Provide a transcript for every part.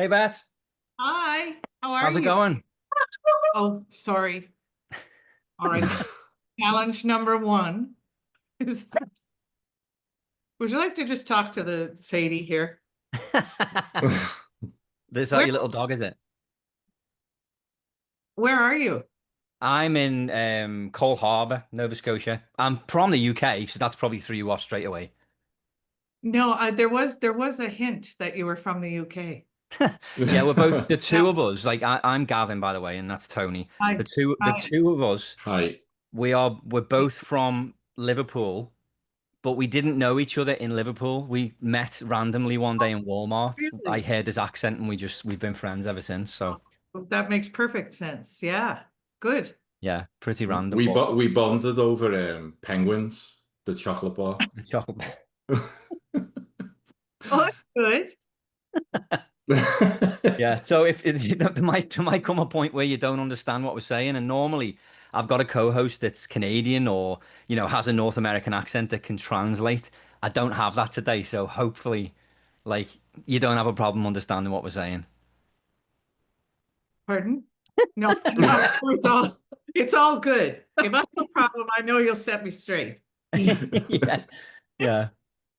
Hey, Bet. Hi, how are How's it you? going? Oh, sorry. All right. Challenge number one is, would you like to just talk to the Sadie here? Is that Where your little dog, is it? where are you? I'm in Cole Harbour, Nova Scotia. I'm from the UK, so that's probably threw you off straight away. No, there was a hint that you were from the UK. Yeah, we're both the two Now, of us. Like I'm Gavin, by the way, and that's Tony. I The I two of us, Hi. we're both from Liverpool, but we didn't know each other in Liverpool. We met randomly one day in Walmart. I really, heard his accent, and we've been friends ever since. So well, that makes perfect sense. Yeah, good. yeah, pretty random, We but bo we bonded over penguins, the chocolate bar. chocolate. Oh, that's good. Yeah, so if there might come a point where you don't understand what we're saying, and normally I've got a co-host that's Canadian or has a North American accent that can translate. I don't have that today, so hopefully, like you don't have a problem understanding what we're saying. Pardon? No, no, it's all good. If I have a problem, I know you'll set me straight. Yeah, yeah.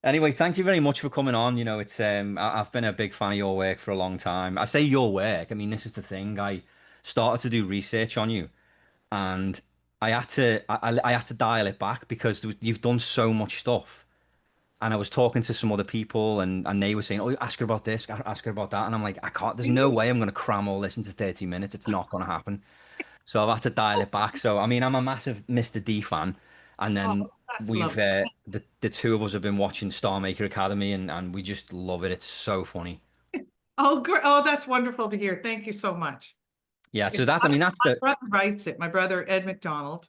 Anyway, thank you very much for coming on. It's I've been a big fan of your work for a long time. I say your work. I mean, this is the thing. I started to do research on you. And I had to dial it back because you've done so much stuff. And I was talking to some other people and they were saying, "Oh, ask her about this, ask her about that." And I'm like, I can't. There's no way I'm going to cram all this into 30 minutes. It's not going to happen. So I've had to dial it back. So I mean, I'm a massive Mr. D fan, and Oh, then that's we've lovely. the two of us have been watching Starmaker Academy and we just love it. It's so funny. Oh, good. Oh, that's wonderful to hear. Thank you so much. Yeah. It's So that I mean that's my the brother writes it. My brother Ed MacDonald,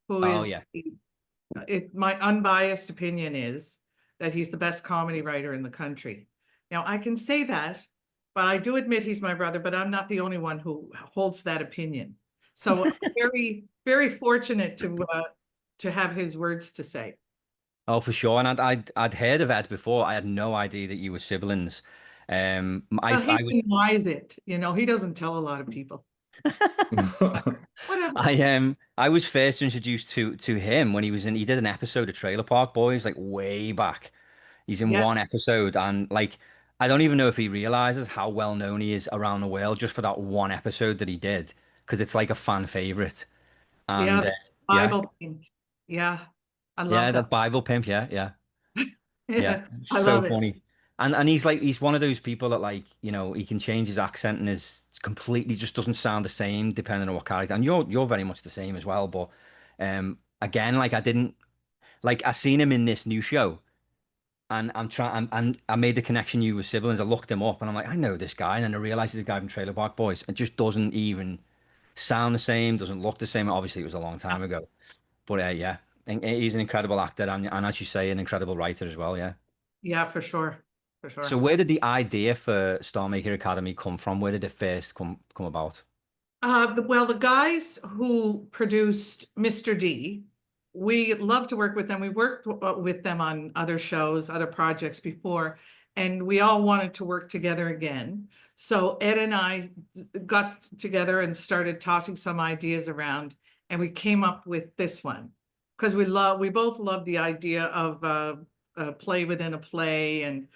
who oh is yeah. my unbiased opinion is that he's the best comedy writer in the country. Now I can say that, but I do admit he's my brother, but I'm not the only one who holds that opinion. So very, very fortunate to have his words to say. Oh, for sure. And I'd heard of Ed before. I had no idea that you were siblings. Well, he I was denies it. He doesn't tell a lot of people. Whatever. I was first introduced to him when he did an episode of Trailer Park Boys like way back. He's in Yeah, one episode and like I don't even know if he realizes how well known he is around the world just for that one episode that he did because it's like a fan favorite. yeah, And the yeah, Bible thing. Yeah, I yeah, love that. that Bible pimp, yeah, yeah. Yeah, Yeah, it's I so love it. funny. And he's one of those people that like, he can change his accent and is completely just doesn't sound the same depending on what character. And you're very much the same as well, but again, like I didn't like I seen him in this new show and I'm trying and I made the connection you were siblings. I looked him up and I'm like, I know this guy, and then I realized he's a guy from Trailer Park Boys. It just doesn't even sound the same, doesn't look the same. Obviously, it was a long time ago. But yeah, and he's an incredible actor and as you say, an incredible writer as well, yeah. Yeah, for sure, for So sure. where did the idea for Star Maker Academy come from? Where did it first come about? Well, the guys who produced Mr. D, we love to work with them. We've worked with them on other shows, other projects before, and we all wanted to work together again. So Ed and I got together and started tossing some ideas around, and we came up with this one because we both love the idea of a play within a play, and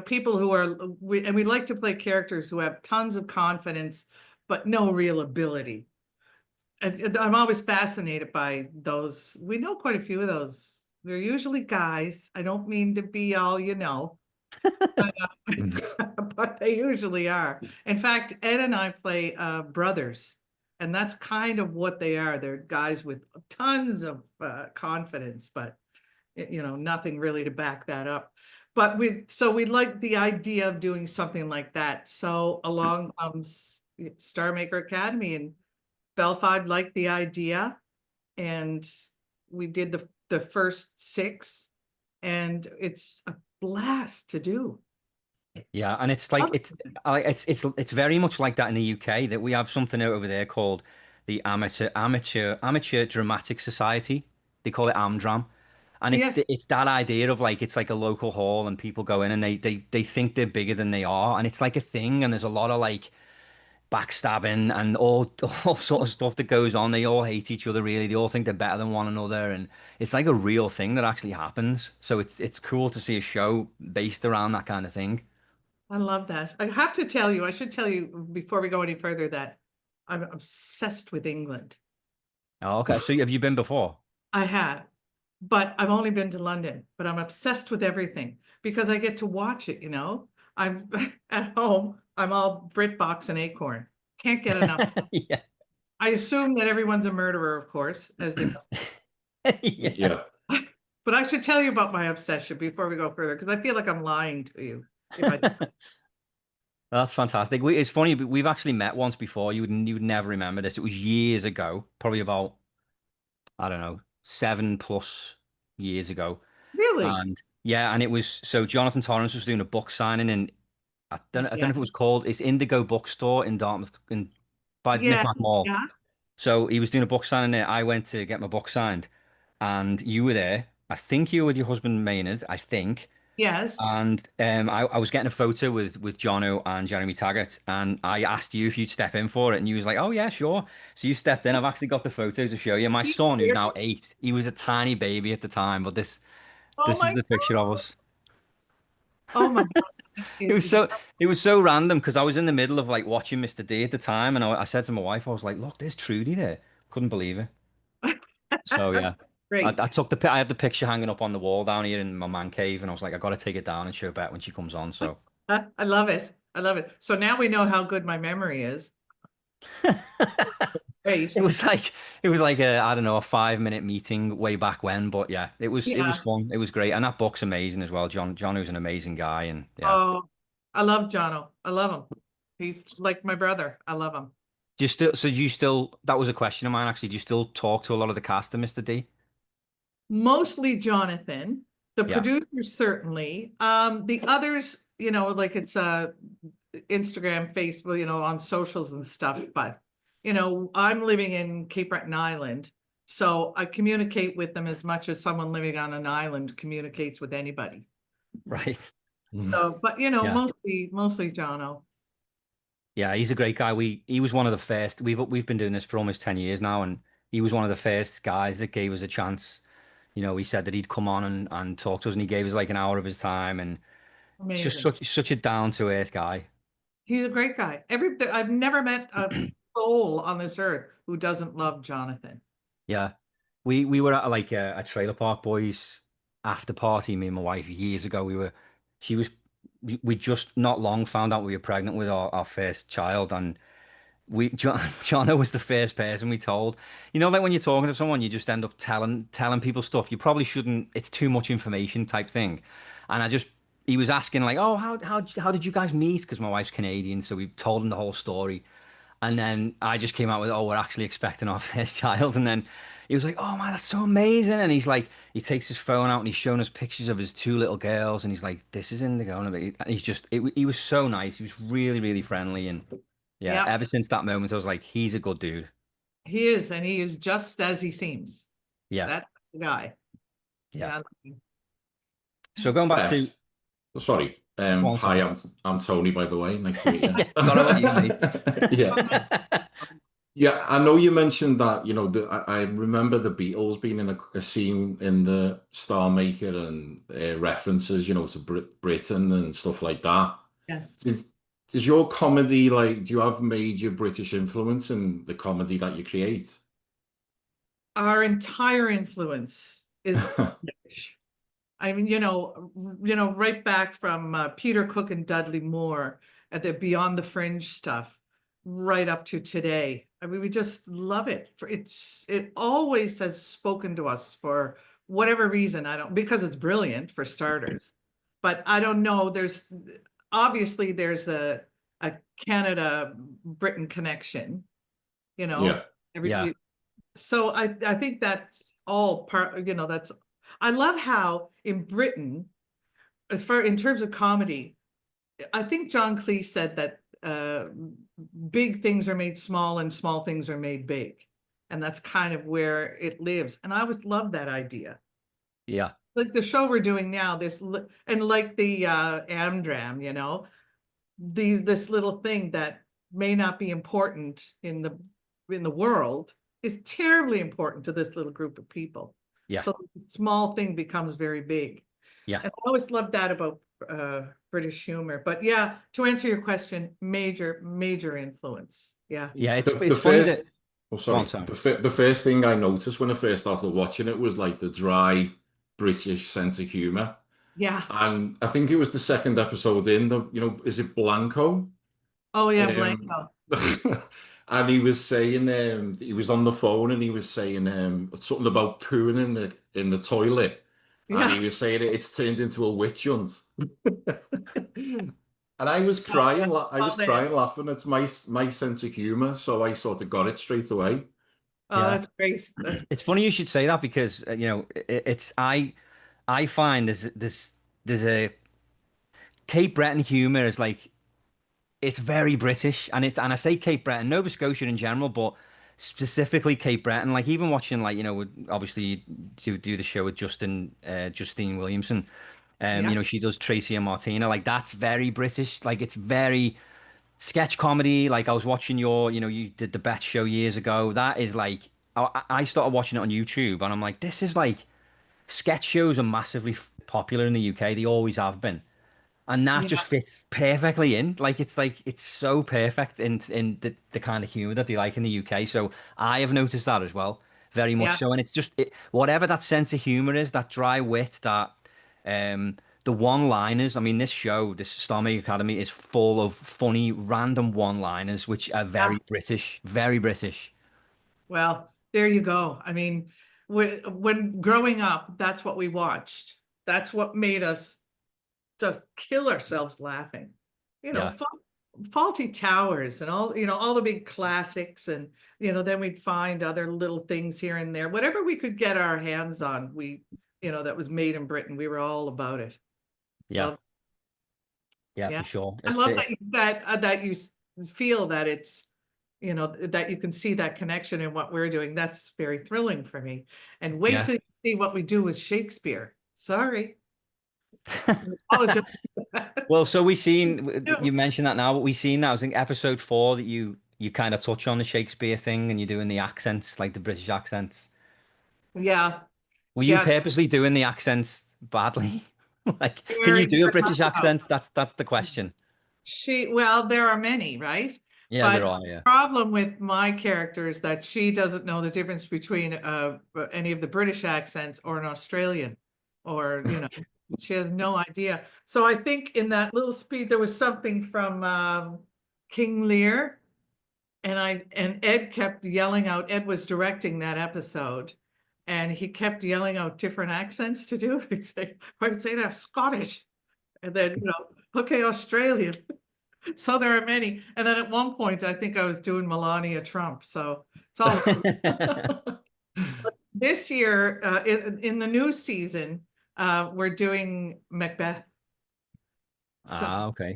people who are and we like to play characters who have tons of confidence but no real ability. And I'm always fascinated by those. We know quite a few of those. They're usually guys. I don't mean to be all, but, but they usually are. In fact, Ed and I play brothers, and that's kind of what they are. They're guys with tons of confidence, but nothing really to back that up. But we like the idea of doing something like that. So along comes Star Maker Academy, and Belfide liked the idea, and we did the first six, and it's a blast to do. Yeah, and it's like it's very much like that in the UK that we have something out over there called the Amateur Dramatic Society. They call it AmDram. And Yes, it's that idea of like it's like a local hall and people go in and they think they're bigger than they are, and it's like a thing, and there's a lot of like backstabbing and all all sort of stuff that goes on. They all hate each other really. They all think they're better than one another, and it's like a real thing that actually happens. So it's cool to see a show based around that kind of thing. I love that. I have to tell you, I should tell you before we go any further that I'm obsessed with England. Oh, okay. So have you been before? I have, but I've only been to London, but I'm obsessed with everything because I get to watch it, you know. I'm at home, I'm all BritBox and Acorn. Can't get enough. Yeah. I assume that everyone's a murderer, of course, as they must. Yeah. Yeah. But I should tell you about my obsession before we go further, because I feel like I'm lying to you if I That's fantastic. It's funny, but we've actually met once before. You would never remember this. It was years ago, probably about, I don't know, 7+ years ago. really. And yeah, and it was so Jonathan Torrance was doing a book signing in I don't know Yeah. if it was called, it's Indigo Bookstore in Dartmouth by Yes. Micmac Mall. Yeah. So he was doing a book signing there. I went to get my book signed, and you were there. I think you were with your husband Maynard, I think. Yes. And I was getting a photo with Jono and Jeremy Taggart, and I asked you if you'd step in for it, and you was like, "Oh yeah, sure." So you stepped in. I've actually got the photos to show you. My son, who's now 8, he was a tiny baby at the time, but Oh this is my the picture of us. Oh my God. It It was is so it was so random because I was in the middle of like watching Mr. D at the time, and I said to my wife, I was like, "Look, there's Trudy there." Couldn't believe it. So yeah, great. I took I have the picture hanging up on the wall down here in my man cave, and I was like, I got to take it down and show Bet when she comes on. So I love it. I love it. So now we know how good my memory is. Great. it was like it was like a I don't know a 5 minute meeting way back when, but yeah, it was Yeah. fun. It was great, and that book's amazing as well. John who's an amazing guy, and yeah. Oh, I love Jono. I love him. He's like my brother. I love him. Do you still so do you still that was a question of mine actually. Do you still talk to a lot of the cast of Mr. D? Mostly Jonathan, the Yeah. producers certainly. The others, you know, like it's Instagram, Facebook, you know, on socials and stuff. But you know, I'm living in Cape Breton Island, so I communicate with them as much as someone living on an island communicates with anybody. Right. So, but you know, Yeah. mostly Jono. Yeah, he's a great guy. He was one of the first. We've been doing this for almost 10 years now, and he was one of the first guys that gave us a chance. You know, he said that he'd come on and talk to us, and he gave us like an hour of his time, and he's just Amazing. such a down to earth guy. He's a great guy. I've never met a soul on this earth who doesn't love Jonathan. Yeah, we were at like a trailer park boys after party. Me and my wife years ago. She was we just not long found out we were pregnant with our first child, and Jono was the first person we told. You know, like when you're talking to someone, you just end up telling people stuff. You probably shouldn't. It's too much information type thing. And he was asking like, oh, how did you guys meet? Because my wife's Canadian, so we told him the whole story. And then I just came out with, oh, we're actually expecting our first child. And then he was like, oh man, that's so amazing. And he's like, he takes his phone out and he's showing us pictures of his 2 little girls. And he's like, this is Indigo. And he's just, he was so nice. He was really, really friendly. And yeah, Yeah, ever since that moment, I was like, he's a good dude. he is, and he is just as he seems. Yeah, That's the guy. yeah. Yeah. So going back to, Bet. Sorry. go on, Hi, sorry. I'm Tony, by the way. Nice to meet you. Yeah, forgot about you, mate. Yeah. Yeah, I know you mentioned that, you know, I remember the Beatles being in a scene in the Starmaker and references, you know, to Britain and stuff like that. Yes. Does your comedy, like, do you have major British influence in the comedy that you create? Our entire influence is British. I mean, right back from Peter Cook and Dudley Moore at the Beyond the Fringe stuff, right up to today. I mean, we just love it. It always has spoken to us for whatever reason. Because it's brilliant for starters, but I don't know. Obviously there's a Canada Britain connection, you know. Yeah. Yeah, So I think that's all part, I love how in Britain, in terms of comedy, I think John Cleese said that big things are made small and small things are made big. And that's kind of where it lives. And I always loved that idea. Yeah. Like the show we're doing now, and like the Amdram, this little thing that may not be important in the world is terribly important to this little group of people. Yeah. So the small thing becomes very big. Yeah. And I always loved that about British humor. But yeah, to answer your question, major influence. Yeah. Yeah. The It's funny first, that. oh Go on, sorry, sorry. the first thing I noticed when I first started watching it was like the dry British sense of humor. Yeah. And I think it was the second episode in is it Blanco? Oh yeah, Um, Blanco. and he was saying he was on the phone and he was saying something about pooing in the toilet, and he Yeah. was saying it's turned into a witch hunt. And I was Oh, crying, yeah. I was All that. crying laughing. It's my sense of humor, so I sort of got it straight away. Oh, Yeah. that's great. That's It's funny you should say that because it's I find there's a Cape Breton humor is like it's very British, and I say Cape Breton, Nova Scotia in general, but specifically Cape Breton. Like even watching obviously do the show with Justine Williamson. yeah. She does Tracy and Martina. Like that's very British. Like it's very sketch comedy. Like I was watching you did the Bette show years ago. That is like I started watching it on YouTube, and I'm like, this is like sketch shows are massively popular in the UK. They always have been. And that Yeah. just fits perfectly in. Like it's so perfect in the kind of humor that they like in the UK. So I have noticed that as well, very much Yeah. so. And it's just whatever that sense of humor is, that dry wit, that the one-liners. I mean, this Starmaker Academy is full of funny, random one-liners, which are Yeah. very British, very British. Well, there you go. I mean, when growing up, that's what we watched. That's what made us just kill ourselves laughing. You know, Yeah, fa Faulty Towers and all the big classics, and then we'd find other little things here and there. Whatever we could get our hands on, that was made in Britain. We were all about it. yeah, Love, yeah, yeah. for sure. I It's love it. that you feel that it's that you can see that connection in what we're doing. That's very thrilling for me. And wait Yeah. till you see what we do with Shakespeare. Sorry. I apologize for that. Well, so we seen No. you mentioned that now, but we seen that I was in episode 4 that you kind of touch on the Shakespeare thing and you're doing the accents, like the British accents. Yeah, Were you yeah, purposely doing the accents badly? Like, can you do a you're British talking about accent? That's the question. well, there are many, right? Yeah, But there the are, yeah. problem with my character is that she doesn't know the difference between any of the British accents or an Australian, or she has no idea. So I think in that little speed there was something from King Lear, and Ed kept yelling out. Ed was directing that episode, and he kept yelling out different accents to do. I'd say that Scottish, and then okay, Australian. So there are many. And then at one point, I think I was doing Melania Trump. So it's all this year in the new season, we're doing Macbeth. So, Okay.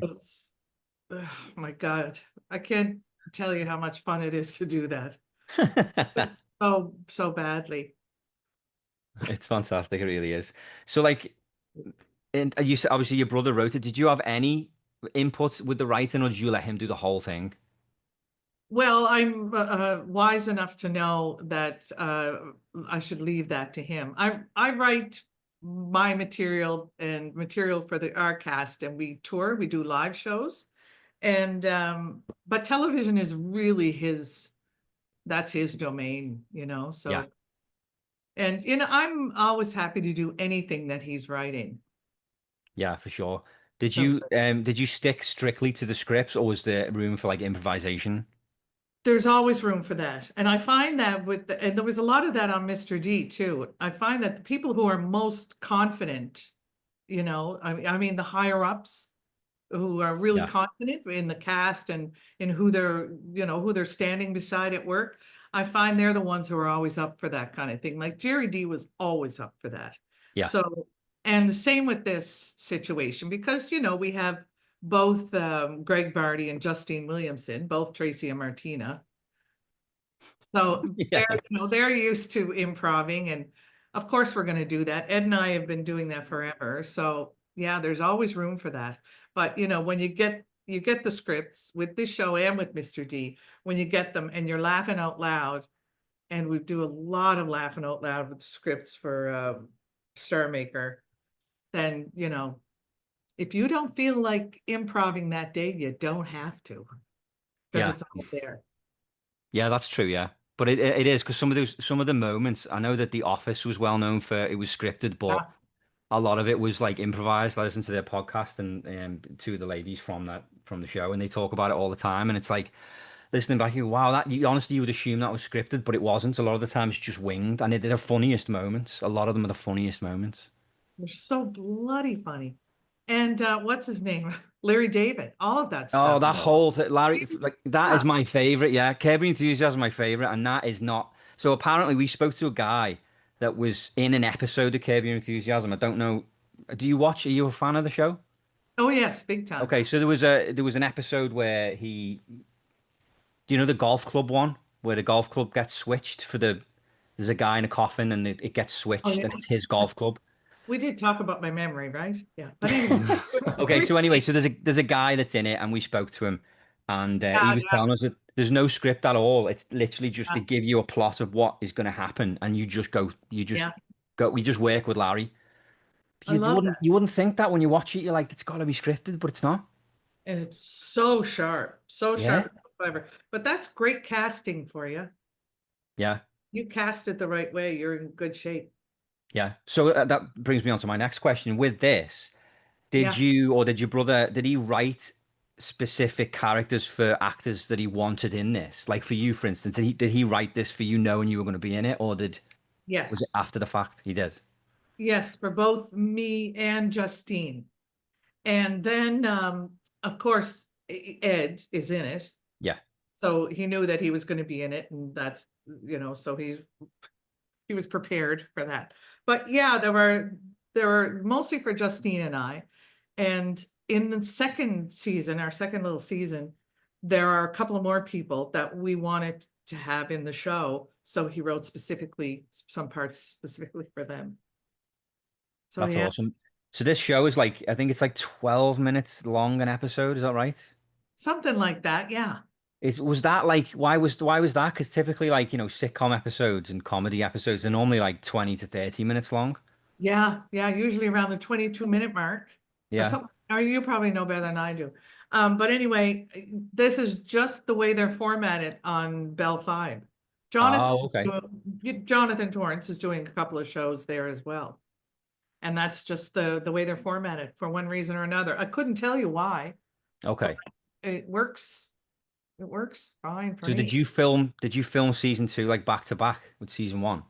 oh my God, I can't tell you how much fun it is to do that. So badly. It's fantastic, it really is. So like and you said obviously your brother wrote it. Did you have any input with the writing or did you let him do the whole thing? Well, I'm wise enough to know that I should leave that to him. I write my material and material for our cast, and we tour, we do live shows, and but television is really that's his domain, Yeah. so, and I'm always happy to do anything that he's writing. Yeah, for sure. So Did you stick strictly to the scripts or was there room for like improvisation? there's always room for that. And I find that and there was a lot of that on Mr. D too. I find that the people who are most confident, I mean, the higher ups who are really Yeah. confident in the cast and in who they're standing beside at work. I find they're the ones who are always up for that kind of thing. Like Jerry D was always up for that. Yeah. So, and the same with this situation, because, we have both Greg Vardy and Justine Williamson, both Tracy and Martina. So Yeah. they're used to improving, and of course we're going to do that. Ed and I have been doing that forever. So yeah, there's always room for that. But you know, when you get the scripts with this show and with Mr. D, when you get them and you're laughing out loud, and we do a lot of laughing out loud with scripts for Starmaker, then you know, if you don't feel like improving that day, you don't have to, because Yeah. it's all there. Yeah, that's true. Yeah. But it is because some of the moments I know that The Office was well known for it was scripted, but Yeah. a lot of it was like improvised. I listened to their podcast and two of the ladies from the show, and they talk about it all the time. And it's like listening back, you wow, that you honestly you would assume that was scripted, but it wasn't. A lot of the times it's just winged, and they're the funniest moments. A lot of them are the funniest moments. They're so bloody funny. And what's his name? Larry David, all of that Oh, stuff. that whole Larry, like that is Yeah. my favorite. Yeah, Curb Your Enthusiasm is my favorite, and that is not. So apparently, we spoke to a guy that was in an episode of Curb Your Enthusiasm. I don't know. Do you watch? Are you a fan of the show? Oh yes, big time. Okay, so there was an episode where you know, the golf club one, where the golf club gets switched for there's a guy in a coffin and it gets Oh switched yeah. and it's his golf club. We did talk about my memory, right? Yeah. But anyway, Okay, so anyway, so there's a guy that's in it, and we spoke to him, and he yeah, was telling us that there's no script at all. It's literally just yeah, to give you a plot of what is going to happen, and yeah. we just work with Larry. I love that. You wouldn't think that when you watch it. You're like, it's got to be scripted, but it's not. And it's so Yeah, sharp, so clever. But that's great casting for you. yeah, You cast it the right way, you're in good shape. yeah. So that brings me on to my next question. With this, did Yeah. you or did your brother did he write specific characters for actors that he wanted in this? Like for you, for instance, did he write this for you knowing you were going to be in it, or was it Yes. after the fact? He did. Yes, for both me and Justine. And then of course Ed is in it. Yeah. So he knew that he was going to be in it, and that's, you know, so he was prepared for that. But yeah, there were mostly for Justine and I. And in the second season, our second little season, there are a couple of more people that we wanted to have in the show. So he wrote specifically some parts specifically for them. So That's yeah, awesome. So this show is like, I think it's like 12 minutes long an episode. Is that right? something like that. Yeah. Was that like why was that? Because typically like, you know, sitcom episodes and comedy episodes are normally like 20 to 30 minutes long. Yeah. Yeah. Usually around the 22-minute mark or Yeah. something. Or you probably know better than I do. But anyway, this is just the way they're formatted on Bell 5. Oh, okay. Jonathan Torrance is doing a couple of shows there as well. And that's just the way they're formatted for one reason or another. I couldn't tell you why. Okay. It works. It works fine for So me. did you film season two like back to back with season one?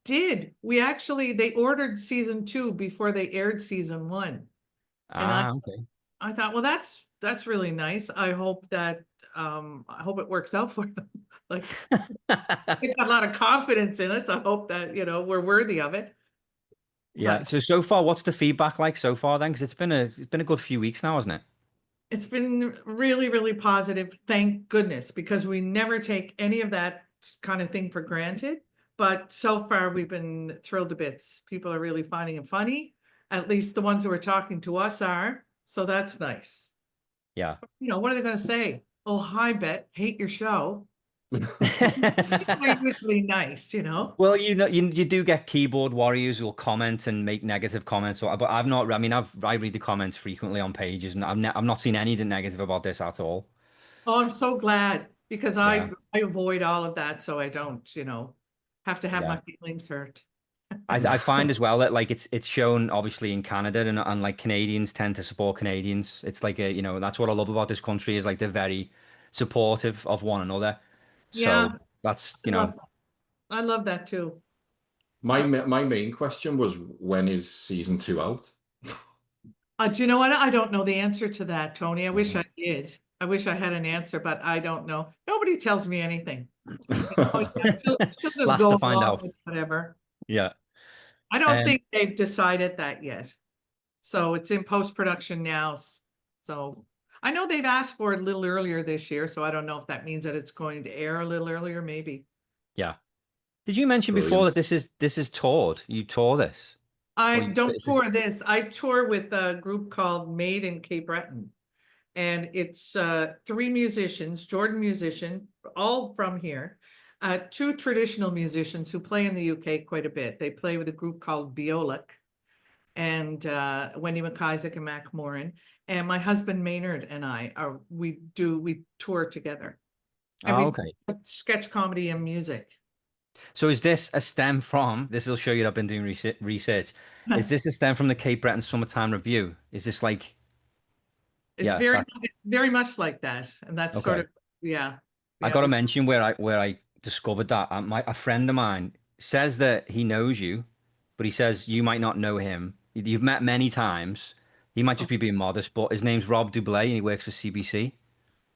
Did we actually, they ordered season 2 before they aired season 1. And Ah, okay. I thought, well, that's really nice. I hope it works out for them. Like, we got a lot of confidence in us. I hope that, you know, we're worthy of it. Yeah. But So far, what's the feedback like so far then? Because it's been a good few weeks now, hasn't it? it's been really, really positive. Thank goodness, because we never take any of that kind of thing for granted. But so far, we've been thrilled to bits. People are really finding it funny. At least the ones who are talking to us are. So that's nice. Yeah. You know, what are they going to say? Oh, hi, Bet, hate your show. They're usually nice, you know. Well, you know, you do get keyboard warriors who will comment and make negative comments. But I've not. I mean, I read the comments frequently on pages, and I've not seen anything negative about this at all. Oh, I'm so glad, because Yeah, I avoid all of that, so I don't, you know, have to have my yeah. feelings hurt. I find as well that like it's shown obviously in Canada and like Canadians tend to support Canadians. It's like a, you know, that's what I love about this country is like they're very supportive of one another. So Yeah, that's, I you know, love I love that too. My main question was, when is season 2 out? Do you know what? I don't know the answer to that, Tony. I wish Mhm. I did. I wish I had an answer, but I don't know. Nobody tells me anything. Oh, yeah, she'll just last to go find along out. with whatever. Yeah. I don't Um, think they've decided that yet. So it's in post-production now. So I know they've asked for it a little earlier this year, so I don't know if that means that it's going to air a little earlier, maybe. yeah. Did you mention before that Brilliant. this is toured? You tour this, or I you, don't is this? tour this. I tour with a group called Made in Cape Breton. And it's three musicians, Jordan musician, all from here. Two traditional musicians who play in the UK quite a bit. They play with a group called Biolic and Wendy McIsaac and Mac Moran. And my husband Maynard and I are we tour together. And Oh, we okay. do sketch comedy and music. So is this a stem from? This will show you that I've been doing research. Is this a stem from the Cape Breton Summertime Review? Is this like, yeah, that's It's very much like that. And that's sort okay. of, yeah. I Yeah, got to we mention where I discovered that. A friend of mine says that he knows you, but he says you might not know him. You've met many times. He might just be being modest, but his name's Rob Doublé and he works for CBC.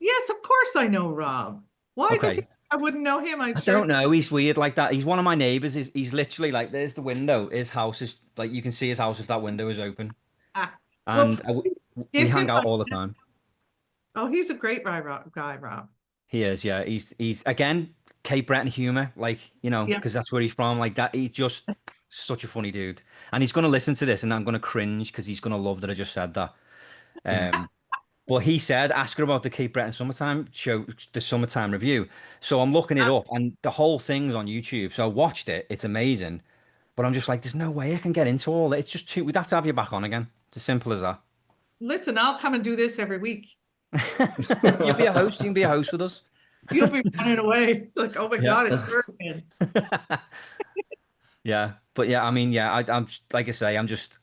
yes, of course I know Rob. Why does he? Okay. I wouldn't know him. I'm I sure. don't know. He's weird like that. He's one of my neighbors. He's literally like, there's the window. His house is like, you can see his house if that window is open. Ah, well, And please we give him hang out my. all the time. Oh, he's a great guy, Rob. He is, yeah. He's again Cape Breton humor, like Yeah. because that's where he's from. Like that, he's just such a funny dude. And he's gonna listen to this, and I'm gonna cringe because he's gonna love that I just said that. Um, but he said, ask her about the Cape Breton summertime show, the summertime review. So I'm looking it Ah, up, and the whole thing's on YouTube. So I watched it. It's amazing. But I'm just like, there's no way I can get into all that. It's just too. We'd have to have you back on again. It's as simple as that. listen, I'll come and do this every week. You'll be a host. You can be a host with us. You'll be running away. It's like, oh my Yeah. God, it's her again. Yeah, but yeah, I mean, yeah, I'm like I say, I'm just.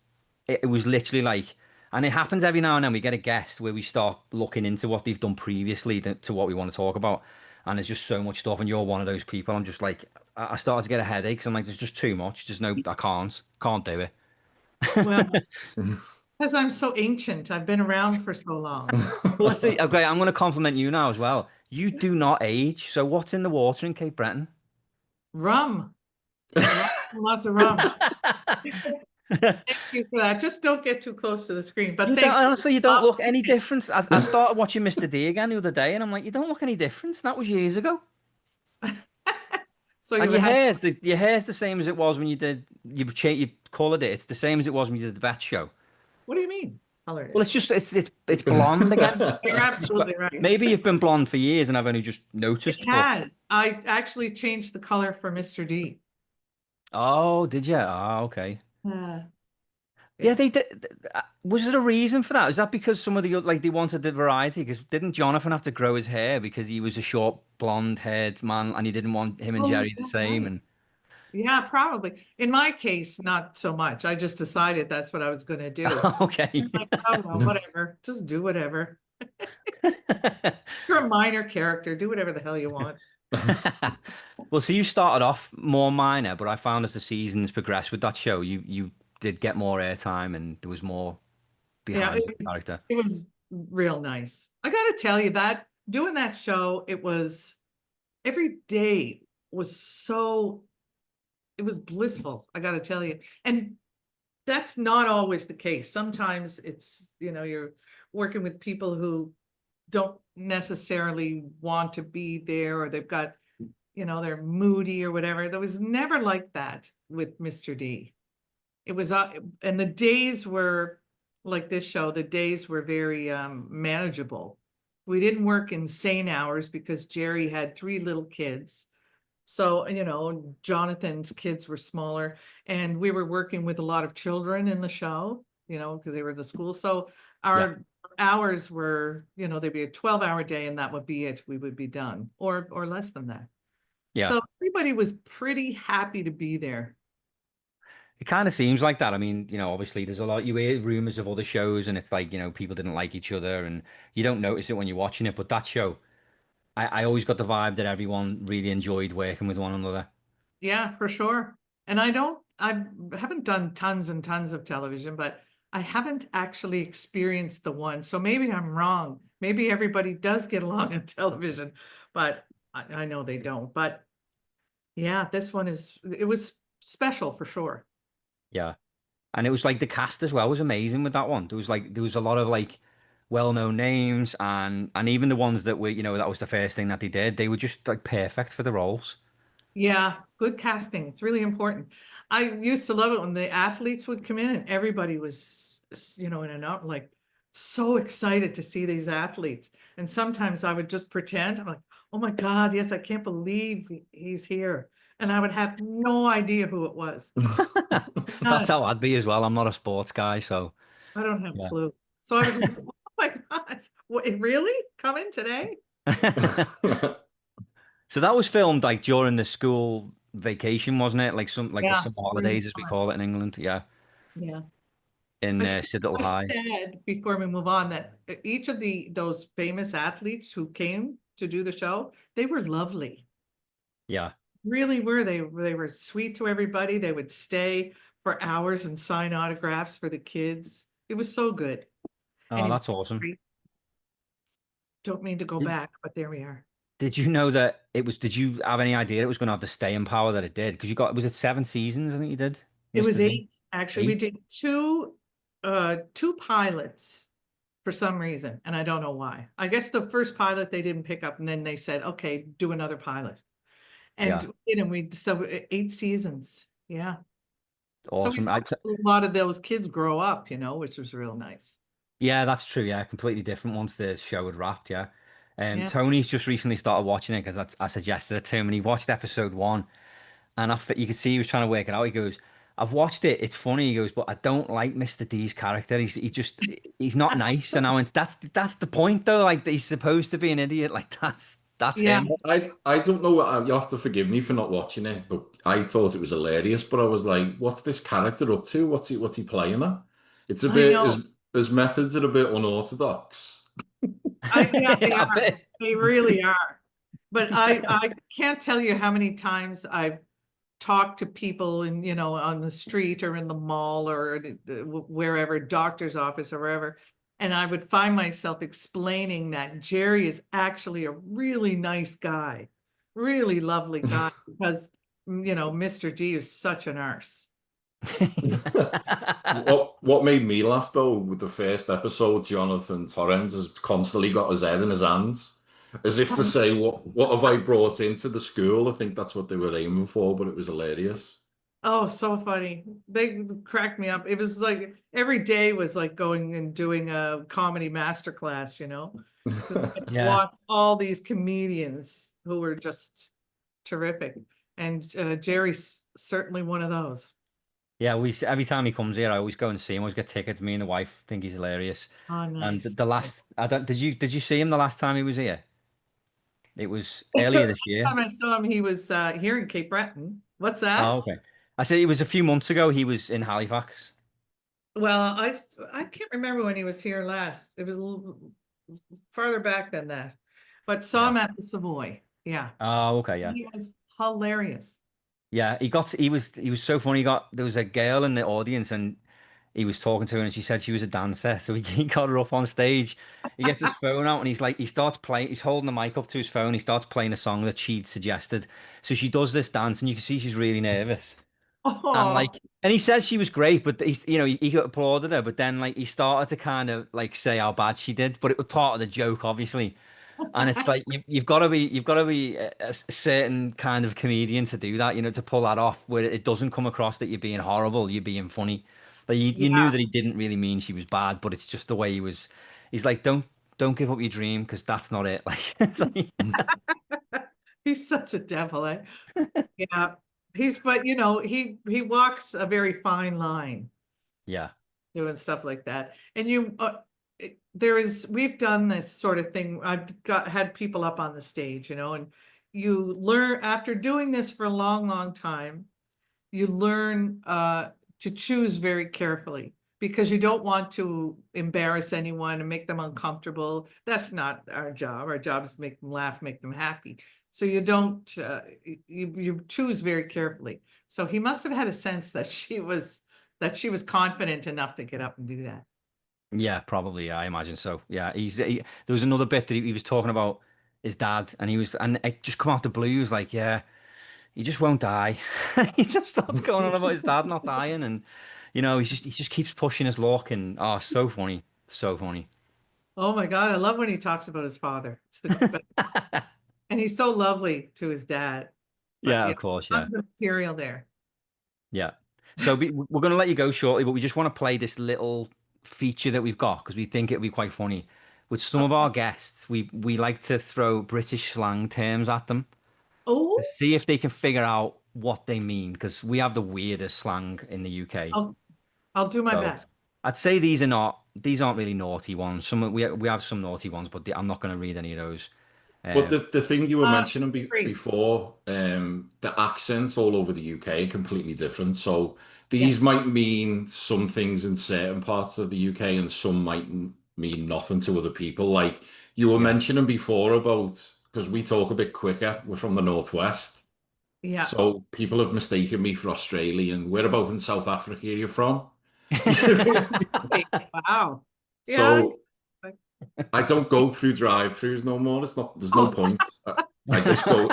It was literally like, and it happens every now and then. We get a guest where we start looking into what they've done previously to what we want to talk about, and there's just so much stuff. And you're one of those people. I'm just like, I started to get a headache. 'Cause I'm like, there's just too much. There's no, I can't do it. Well, because I'm so ancient. I've been around for so long. Well, see, okay, I'm going to compliment you now as well. You do not age. So what's in the water in Cape Breton? Rum. Lots of rum. Thank you for that. Just don't get too close to the screen. But You don't, thank you. honestly, you don't look any different. I started watching Mr. D again the other day, and I'm like, you don't look any different. That was years ago. So And you had, your hair's the same as it was when you did you've colored it. It's the same as it was when you did the Bat Show. what do you mean? Colored Well, it. it's just it's blonde again. You're absolutely right. Maybe you've been blonde for years and I've only just noticed. It But has. I actually changed the color for Mr. D. oh, did you? Oh, okay. Uh, Yeah, yeah. they did. Was there a reason for that? Is that because some of the like they wanted the variety? Because didn't Jonathan have to grow his hair because he was a short blonde-haired man and he didn't want him and Oh, Jerry the that's same? right. And Yeah, probably. In my case, not so much. I just decided that's what I was going to do. okay. I'm like, oh, well, whatever. Just do whatever. You're a minor character. Do whatever the hell you want. Well, so you started off more minor, but I found as the seasons progressed with that show, you did get more airtime and there was more Yeah, behind the character. it was real nice. I got to tell you that doing that show, it was every day was so, it was blissful. I got to tell you. And that's not always the case. Sometimes it's, you're working with people who don't necessarily want to be there or they've got, they're moody or whatever. There was never like that with Mr. D. It was, and the days were like this show, the days were very manageable. We didn't work insane hours because Jerry had three little kids. So, Jonathan's kids were smaller and we were working with a lot of children in the show, because they were in the school. So Yeah. our hours were, there'd be a 12-hour day and that would be it. We would be done or less than that. Yeah. So everybody was pretty happy to be there. It kind of seems like that. I mean, obviously there's a lot, you hear rumors of other shows and it's like, people didn't like each other and you don't notice it when you're watching it. But that show, I always got the vibe that everyone really enjoyed working with one another. Yeah, for sure. And I haven't done tons and tons of television, but I haven't actually experienced the one. So maybe I'm wrong. Maybe everybody does get along on television, but I know they don't. But yeah, it was special for sure. Yeah. And it was like the cast as well was amazing with that one. There was a lot of like well-known names and even the ones that were, that was the first thing that they did. They were just like perfect for the roles. Yeah, good casting. It's really important. I used to love it when the athletes would come in and everybody was, in and out, like so excited to see these athletes. And sometimes I would just pretend, I'm like, oh my God, yes, I can't believe he's here. And I would have no idea who it was. That's None. how I'd be as well. I'm not a sports guy, so I don't have a yeah. clue. So I was just, oh my God, what, really? Coming today? So that was filmed like during the school vacation, wasn't it? Like some like the Yeah, summer during the holidays, as we summer. call it in England. Yeah, Yeah. in I should Siddle have High. said before we move on that each of those famous athletes who came to do the show, they were lovely. Yeah. Really were. They were sweet to everybody. They would stay for hours and sign autographs for the kids. It was so good. Oh, Anyway, that's awesome. don't mean to go Did, back, but there we are. did you know that it was? Did you have any idea it was going to have the staying power that it did? Because you got was it 7 seasons? I think you did, It Mr. was D. eight, actually. We 8. did two pilots for some reason, and I don't know why. I guess the first pilot they didn't pick up, and then they said, okay, do another pilot. And Yeah, so 8 seasons. Yeah. So we awesome. watched a lot of those kids grow up, which was real nice. Yeah, that's true. Yeah, completely different once the show had wrapped. Yeah. Yeah. Tony's just recently started watching it because I suggested it to him, and he watched episode 1, and you could see he was trying to work it out. He goes, "I've watched it. It's funny." He goes, "But I don't like Mr. D's character. He's not nice." And I went, "That's the point, though. Like he's supposed to be an idiot. Like that's Yeah. him." I don't know. You have to forgive me for not watching it, but I thought it was hilarious. But I was like, "What's this character up to? What's he playing at?" It's a I bit know. his methods are a bit unorthodox. Yeah, they I are. bet. They really are. But I can't tell you how many times I've talked to people in, on the street or in the mall or wherever, doctor's office or wherever. And I would find myself explaining that Jerry is actually a really nice guy, really lovely guy, because, Mr. D is such an arse. What made me laugh though with the first episode, Jonathan Torrens has constantly got his head in his hands, as if to say, "What have I brought into the school?" I think that's what they were aiming for, but it was hilarious. Oh, so funny. They cracked me up. It was like every day was like going and doing a comedy masterclass, 'cause I had to Yeah. watch all these comedians who were just terrific. And Jerry's certainly one of those. Yeah, every time he comes here, I always go and see him. Always get tickets. Me and the wife think he's hilarious. Oh, And nice. the Nice. last, I don't, did you see him the last time he was here? It was earlier Last this year. time I saw him, he was here in Cape Breton. What's that? Oh, okay. I said it was a few months ago. He was in Halifax. Well, I can't remember when he was here last. It was farther back than that. But saw Yeah. him at the Savoy. Yeah. Oh, okay. Yeah. He was hilarious. Yeah. He was so funny. There was a girl in the audience and he was talking to her and she said she was a dancer. So he got her up on stage. He gets his phone out and he starts playing. He's holding the mic up to his phone. He starts playing a song that she'd suggested. So she does this dance and you can see she's really nervous. And Oh, and he says she was great, but he applauded her, but then like he started to kind of like say how bad she did, but it was part of the joke, obviously. And it's like you've got to be a certain kind of comedian to do that, to pull that off, where it doesn't come across that you're being horrible, you're being funny. Like you knew yeah. that he didn't really mean she was bad, but it's just the way he was. He's like, don't give up your dream because that's not it. Like, it's like, He's such a devil, eh? Yeah. But he walks a very fine line yeah, doing stuff like that. And we've done this sort of thing. Had people up on the stage, and you learn after doing this for a long, long time, you learn to choose very carefully because you don't want to embarrass anyone and make them uncomfortable. That's not our job. Our job is to make them laugh, make them happy. So you don't, you choose very carefully. So he must have had a sense that she was confident enough to get up and do that. yeah, probably. Yeah, I imagine so. Yeah, there was another bit that he was talking about his dad, and it just come out the blue. He was like, yeah. He just won't die. He just starts going on about his dad not dying, and he just keeps pushing his luck, and oh, so funny, so funny. Oh my God, I love when he talks about his father. It's the best. And he's so lovely to his dad. but Yeah, yeah, of course, yeah. tons of material there. Yeah. So we're going to let you go shortly, but we just want to play this little feature that we've got because we think it'll be quite funny. With some of our guests, we like to throw British slang terms at them to Oh, see if they can figure out what they mean because we have the weirdest slang in the UK. I'll do my So best. I'd say these aren't really naughty ones. Some we have some naughty ones, but I'm not going to read any of those. But Uh, the thing you were mentioning Great. before, the accents all over the UK are completely different. So these Yes. might mean some things in certain parts of the UK, and some might mean nothing to other people. Like you were yeah. mentioning before about, because we talk a bit quicker, we're from the Northwest. Yeah. So people have mistaken me for Australian. We're about in South Africa you're from. Okay. Wow. Yeah. So I don't go through drive-throughs no more. There's no Oh, point. I just go.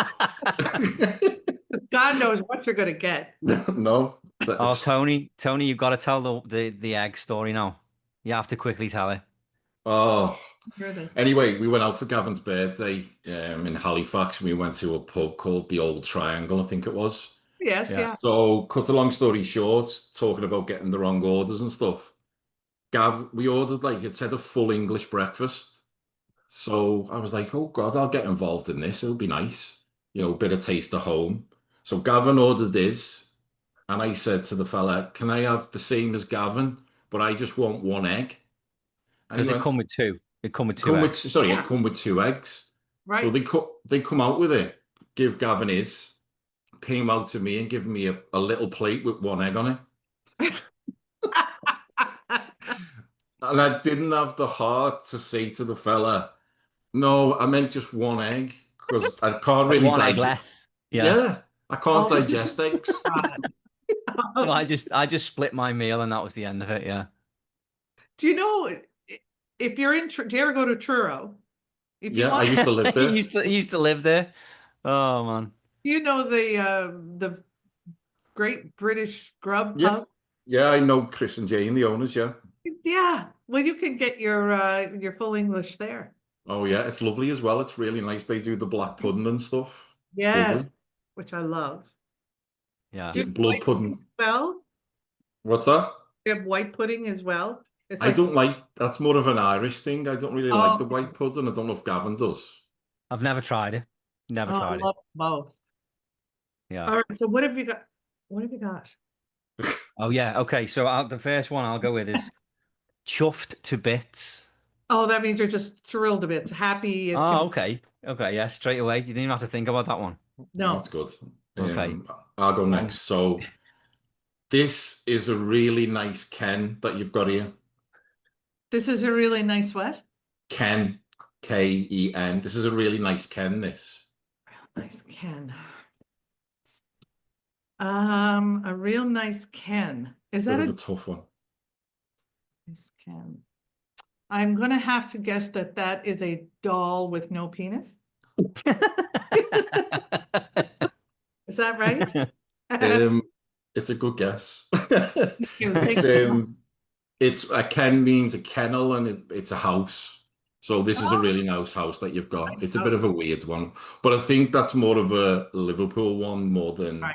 God knows what you're gonna get. No, Oh, it's Tony, you've got to tell the egg story now. You have to quickly tell it. oh. Hear this. Anyway, we went out for Gavin's birthday in Halifax, and we went to a pub called the Old Triangle, I think it was. Yes, Yeah. yeah. So, cut a long story short, talking about getting the wrong orders and stuff. We ordered like it said a full English breakfast. So I was like, oh God, I'll get involved in this. It'll be nice. A bit of taste of home. So Gavin ordered this, and I said to the fella, can I have the same as Gavin, but I just want one egg? And he Does it went, come with two? It come with two come with, eggs. sorry, it Yeah. come with two eggs. So Right. they come out with it, give Gavin his, came out to me and give me a little plate with one egg on it. And I didn't have the heart to say to the fella, no, I meant just one egg, because I can't But really one egg digest. less. Yeah. Yeah, I can't Oh digest eggs. God. Well, I just split my meal and that was the end of it. Yeah. Do you know if you're in, do you ever go to Truro? If you Yeah, I want, used to live He there. used to live there. Oh man. you know the Great British Grub Yeah, Pub. yeah, I know Chris and Jane, the owners. Yeah. Yeah. Well, you can get your full English there. Oh yeah, it's lovely as well. It's really nice. They do the black pudding and stuff. It's lovely. Yes, which I love. Yeah. Do you have Blood white pudding pudding. as well? What's that? Do you have white pudding as well? It's I like, don't like. That's more of an Irish thing. I don't really like the oh, white pudding. I don't know if Gavin does. I've never tried it. Never oh, I tried it. love both. Yeah. All right. So what have you got? What have you got? Oh yeah. Okay. So the first one I'll go with is chuffed to bits. Oh, that means you're just thrilled a bit. Happy as Oh, can be. okay. Okay. Yeah. Straight away. You didn't even have to think about that one. Oh, that's No, good. Okay. I'll go Um, next. So this is a really nice Ken that you've got here. this is a really nice what? Ken, Ken. This is a really nice Ken, this. Nice Ken. A real nice Ken. Is that Bit of a a tough one. nice Ken? I'm gonna have to guess that that is a doll with no penis. Is that right? Thank Um, it's a good guess. you. It's Thank you. it's a Ken means a kennel, and it's a house. So this is a Oh, really nice house that you've got. nice It's a bit house. of a weird one, but I think that's more of a Liverpool one more than Right.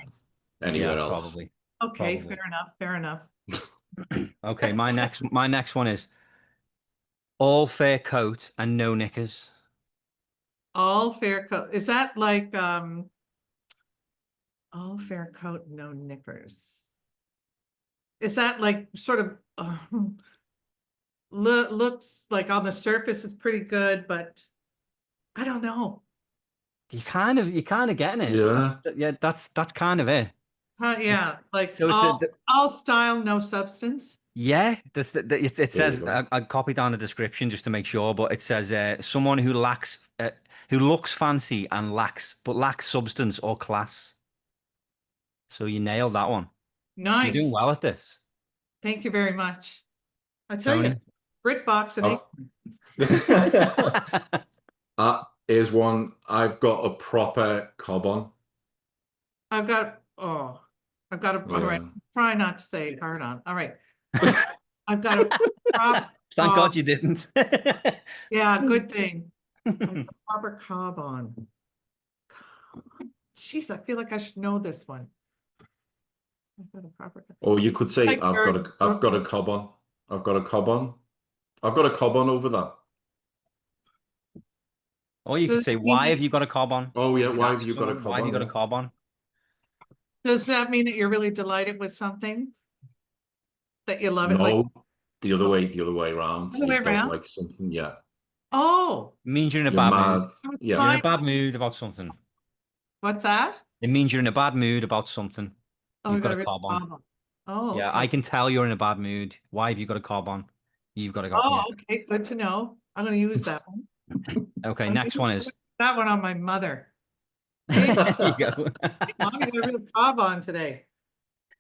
Yeah, anywhere else. probably. Okay, Probably. fair enough. Fair enough. Okay, my next one is all fair coat and no knickers. All fair coat. Is that like all fair coat, no knickers? Is that like sort of looks like on the surface is pretty good, but I don't know. You kind of getting it. Yeah. Yeah, that's kind of it. It's Yeah, like so it's a all style, no substance. yeah. It There you says go. I copied down the description just to make sure, but it says someone who looks fancy and lacks substance or class. So you nailed that one. You're doing Nice. well at this, Thank you very much. I tell you, Tony. BritBox and Here's one. I've got a proper cob on. I've got all right. Yeah. Try not to say hard on. All right. I've got a prop. Thank God you didn't. Yeah, good thing. I've got a proper cob on. Jeez, I feel like I should know this one. I've got a proper. Or you could say, Like I've got a cob on. I've got a cob on. I've got a cob on over there. Or you could Does say, it mean why have you got a cob on? Oh yeah, You could why have ask you got a someone, cob why have you on? got a Yeah. cob on? does that mean that you're really delighted with something? That you love it like No, the other way around. other way You don't around? like something, yeah. Oh, It means you're in a You're bad mood. mad. I was Yeah. You're in a fine. bad mood about something. What's that? It means you're in a bad mood about something. Oh, You've we got got a a real cob on. problem. Oh, Yeah, okay. I can tell you're in a bad mood. Why have you got a cob on? You've got a cob. Oh, Yeah. okay, good to know. I'm gonna use that one. Okay, I'm gonna next use one is. that one on my mother. Hey, There you go. Mom, you got a real cob on today.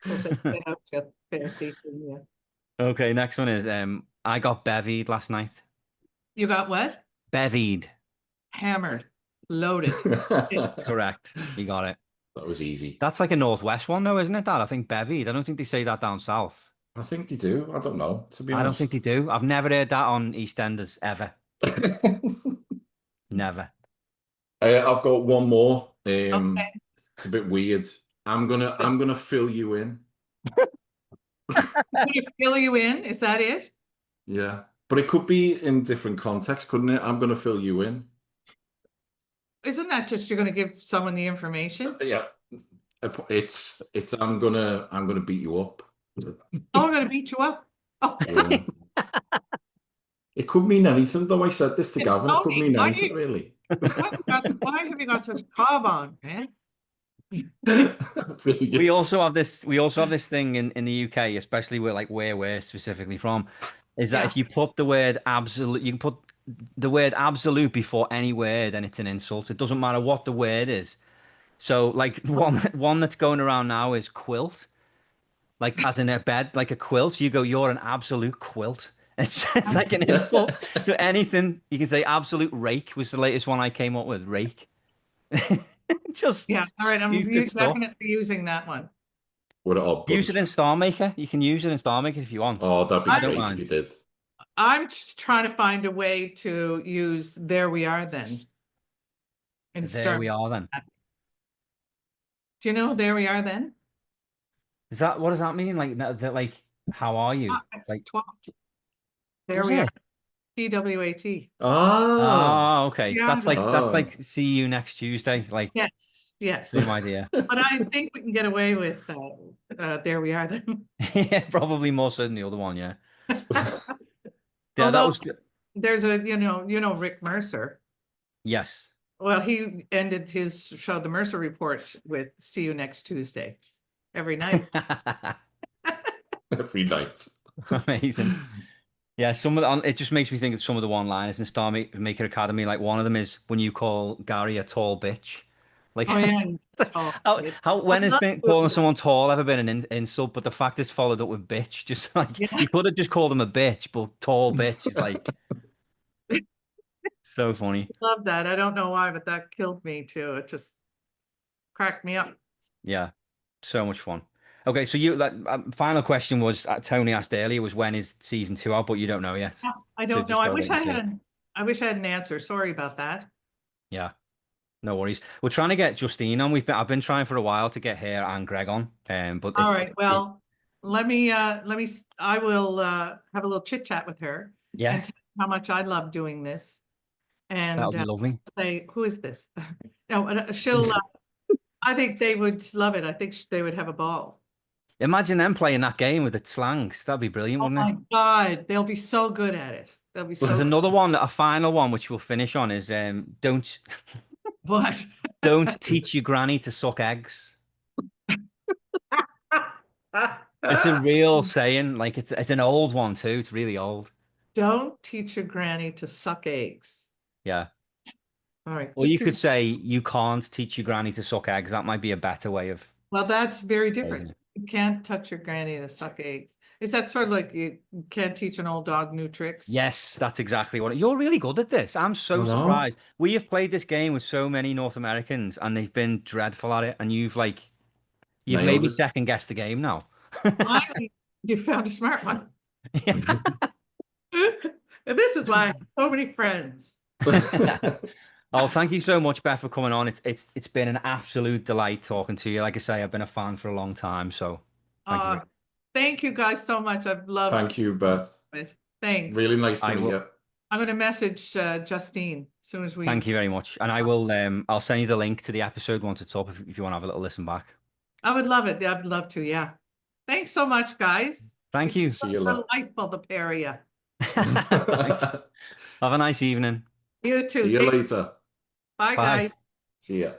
She'll say, "Get out, you filthy thing, yeah." Okay, next one is I got bevied last night. You got what? Bevied. Hammered, loaded. That Correct. You got it. was easy. That's like a Northwest one though, isn't it? That I think bevied. I don't think they say that down south. I think they do. I don't know, to be I don't think they honest. do. I've never heard that on EastEnders ever. Never. I've got one more. Okay. It's a bit weird. I'm gonna fill you in. I'm gonna fill you in. Is that it? Yeah. But it could be in different contexts, couldn't it? I'm gonna fill you in. Isn't that just you're gonna give someone the information? Yeah. It's I'm gonna beat you up. Oh, I'm gonna beat you up. Oh, Yeah. It could mean anything, though. I said this to and Gavin. It could Tony, mean why anything, really. why have you got such a cob on, man? Brilliant. We also have this thing in the UK, especially where we're specifically from, is that Yeah. if you put the word absolute, you can put the word absolute before any word and it's an insult. It doesn't matter what the word is. So like one that's going around now is quilt. Like as in a bed, like a quilt. You go, you're an absolute quilt. It's like an insult to anything. You can say absolute rake was the latest one I came up with. Rake. Just Yeah. All right. I'm stupid stuff. definitely using that one. What an odd Use bunch. it in Starmaker. You can use it in Starmaker if you want. Oh, that'd be I don't great if mind. you did. I'm just trying to find a way to use "There We Are" then. And There we start. are then. Do you know "There We Are" then? Is that what does that mean? Like how are you? It's Like 12. There does we are. it? TWAT. Ah. Oh, okay. Yeah. That's like Ah. see you next Tuesday. Like Yes. Yes. same idea. But I think we can get away with "There We Are" then. Yeah, probably more so than the other one, yeah. Yeah, that Although was there's Rick Mercer. yes. Well, he ended his show, The Mercer Report, with "See you next Tuesday" every night. Every night. Amazing. Yeah, it just makes me think of some of the one-liners in Starmaker Academy. Like one of them is when you call Gary a tall bitch. Like Oh yeah, tall. when has love been doing calling that. someone tall ever been an insult? But the fact it's followed up with bitch, just like Yeah, you could have just called him a bitch, but tall bitch is like so funny. love that. I don't know why, but that killed me too. It just cracked me up. Yeah, so much fun. Okay, so final question was Tony asked earlier was when is season 2 out, but you don't know yet. Yeah, I So don't know. just gotta wait and see. I wish I had an answer. Sorry about that. Yeah, no worries. We're trying to get Justine on. I've been trying for a while to get her and Greg on. But All right. Well, I will have a little chit chat with her yeah, and tell her how much I love doing this. that'll And be lovely. say, who is this? No, she'll. I think they would love it. I think they would have a ball. Imagine them playing that game with the slangs. That'd be brilliant, Oh wouldn't my it? God, they'll be so good at it. They'll be There's so. another one, a final one, which we'll finish on is don't What? don't teach your granny to suck eggs. It's a real saying. Like it's an old one too. It's really old. Don't teach your granny to suck eggs. Yeah. All right. Or you could say you can't teach your granny to suck eggs. That might be a better way of Well, that's very phrasing different. it. You can't touch your granny to suck eggs. Is that sort of like you can't teach an old dog new tricks? Yes, that's exactly what you're really good at this. I'm so I know. surprised. We have played this game with so many North Americans and they've been dreadful at it. And you've made Nailed me it. second guess the game now. Finally, you found a smart one. Yeah. And this is why I have so many friends. Oh, thank you so much, Beth, for coming on. It's been an absolute delight talking to you. Like I say, I've been a fan for a long time, so thank you. Uh, thank you guys so much. I've loved Thank you, Beth. it. Thanks. Really nice to I meet will. you. I'm going to message Justine as soon as we. Thank you very much, and I will. I'll send you the link to the episode once it's up if you want to have a little listen back. I would love it. I'd love to. Yeah. Thanks so much, guys. Thank you. It's See you so later. delightful, the pair of you. Thanks. Have a nice evening. You too. See you later. Bye, Bye. guys. See ya.